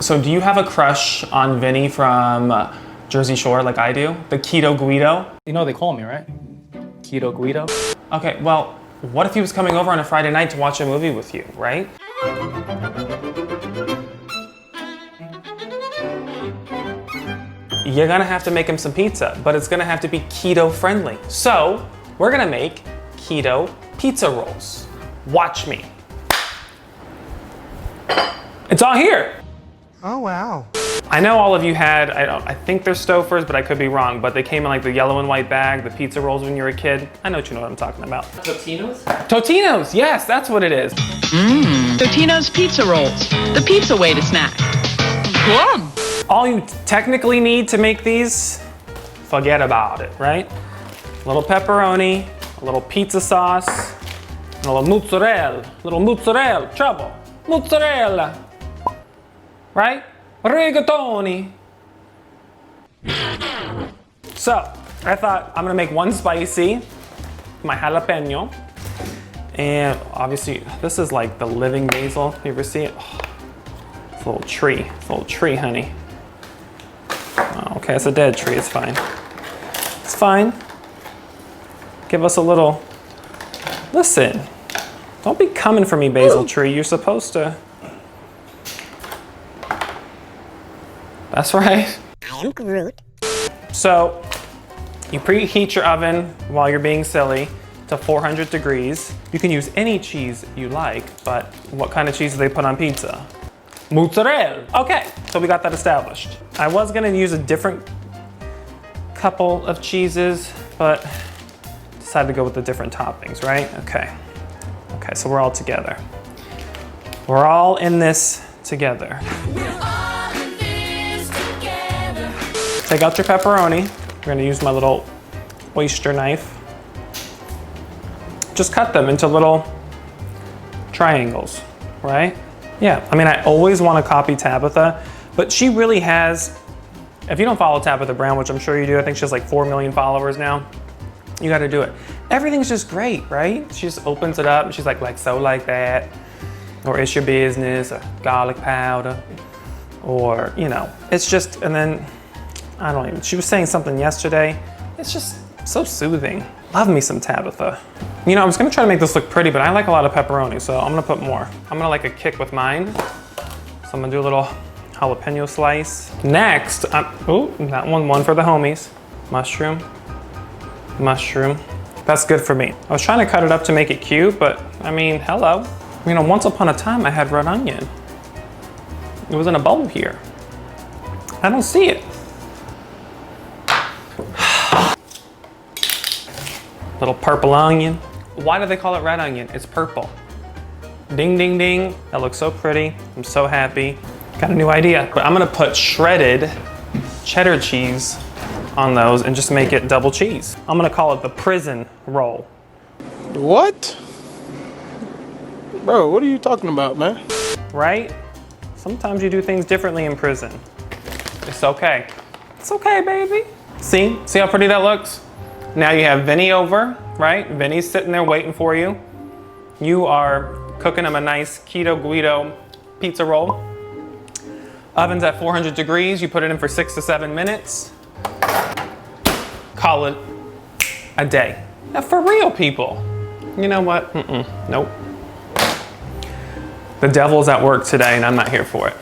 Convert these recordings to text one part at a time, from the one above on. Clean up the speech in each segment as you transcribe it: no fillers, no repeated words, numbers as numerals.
So do you have a crush on Vinny from Jersey Shore like I do? The Keto Guido? You know what they call me, right? Keto Guido. Okay, well, what if he was coming over on a Friday night to watch a movie with you, right? You're gonna have to make him some pizza, but it's gonna have to be keto friendly. So we're gonna make keto pizza rolls. Watch me. It's all here. Oh, wow. I know all of you had, I think they're Stouffer's, but I could be wrong, but they came in like the yellow and white bag, the pizza rolls when you were a kid. I know you know what I'm talking about. Totino's? Totino's, yes, that's what it is. Totino's pizza rolls, the pizza way to snack. Yum. All you technically need to make these, forget about it, right? A little pepperoni, a little pizza sauce, a little mozzarella, trouble, mozzarella, right? Rigatoni. So, I thought I'm gonna make one spicy, my jalapeno, and obviously this is like the living basil. You ever see it? Oh, it's a little tree, honey. Oh, okay, it's a dead tree, it's fine. It's fine. Give us a little, listen, don't be coming for me, basil tree. You're supposed to. That's right. I am Groot. So, you preheat your oven while you're being silly to 400 degrees. You can use any cheese you like, but what kind of cheese do they put on pizza? Mozzarella. Okay, so we got that established. I was gonna use a different couple of cheeses, but decided to go with the different toppings, right? Okay, so we're all together. We're all in this together. Take out your pepperoni. We're gonna use my little oyster knife. Just cut them into little triangles, right? Yeah, I mean, I always wanna copy Tabitha, but she really has, if you don't follow Tabitha Brown, which I'm sure you do, I think she has like 4 million followers now, you gotta do it. Everything's just great, right? She just opens it up and she's like so like that, or it's your business, or garlic powder, or, you know, it's just, and then, I don't even, she was saying something yesterday. It's just so soothing. Love me some Tabitha. You know, I was gonna try to make this look pretty, but I like a lot of pepperoni, so I'm gonna put more. I'm gonna like a kick with mine. So I'm gonna do a little jalapeno slice. Next, oh, that one for the homies. Mushroom. That's good for me. I was trying to cut it up to make it cute, but I mean, hello. You know, once upon a time I had red onion. It was in a bowl here. I don't see it. Little purple onion. Why do they call it red onion? It's purple. Ding, ding, ding. That looks so pretty. I'm so happy. Got a new idea. But I'm gonna put shredded cheddar cheese on those and just make it double cheese. I'm gonna call it the prison roll. What? Bro, what are you talking about, man? Right? Sometimes you do things differently in prison. It's okay. It's okay, baby. See how pretty that looks? Now you have Vinny over, right? Vinny's sitting there waiting for you. You are cooking him a nice Keto Guido pizza roll. Oven's at 400 degrees. You put it in for 6 to 7 minutes. Call it a day. Now for real, people. You know what? Nope. The devil's at work today and I'm not here for it.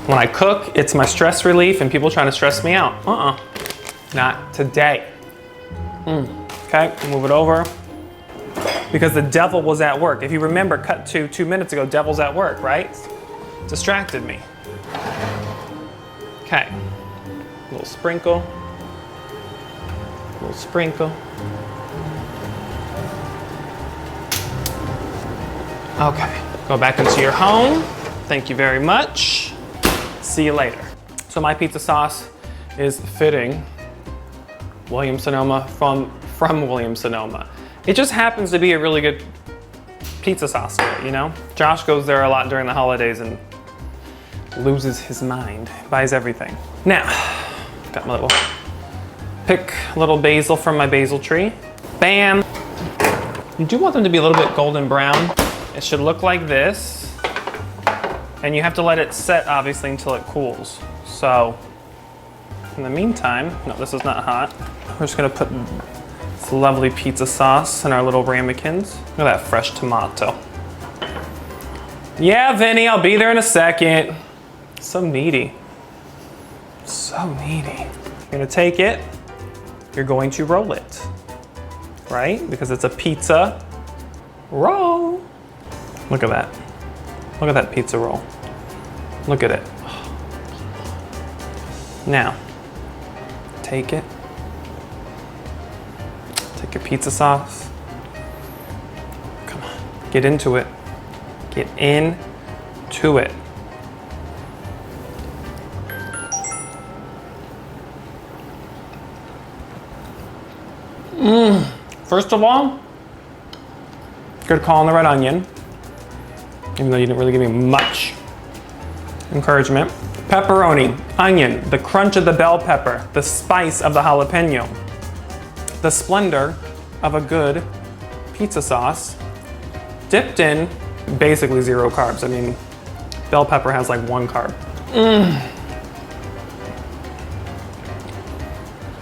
When I cook, it's my stress relief and people trying to stress me out. Not today. Okay, move it over. Because the devil was at work. If you remember, cut to 2 minutes ago, devil's at work, right? Distracted me. Okay, a little sprinkle. Okay, go back into your home. Thank you very much. See you later. So my pizza sauce is fitting Williams-Sonoma from Williams-Sonoma. It just happens to be a really good pizza sauce store, you know? Josh goes there a lot during the holidays and loses his mind, buys everything. Now, got my little, pick a little basil from my basil tree. Bam! You do want them to be a little bit golden brown. It should look like this. And you have to let it set, obviously, until it cools. So, in the meantime, no, this is not hot. We're just gonna put this lovely pizza sauce in our little ramekins. Look at that fresh tomato. Yeah, Vinny, I'll be there in a second. So needy. So needy. You're gonna take it, you're going to roll it, right? Because it's a pizza roll. Look at that. Look at that pizza roll. Look at it. Now, take it. Take your pizza sauce. Come on, get into it. Get into it. First of all, good call on the red onion, even though you didn't really give me much encouragement. Pepperoni, onion, the crunch of the bell pepper, the spice of the jalapeno, the splendor of a good pizza sauce, dipped in basically 0 carbs. I mean, bell pepper has like 1 carb.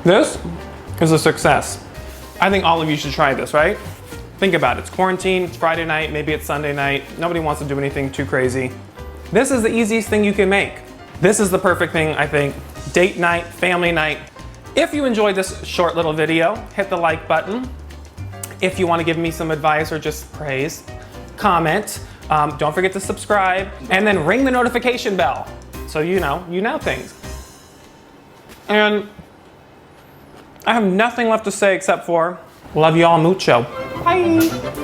This is a success. I think all of you should try this, right? Think about it. It's quarantine, it's Friday night, maybe it's Sunday night. Nobody wants to do anything too crazy. This is the easiest thing you can make. This is the perfect thing, I think. Date night, family night. If you enjoyed this short little video, hit the like button. If you want to give me some advice or just praise, comment. Don't forget to subscribe and then ring the notification bell so you know things. And I have nothing left to say except for love you all mucho. Bye.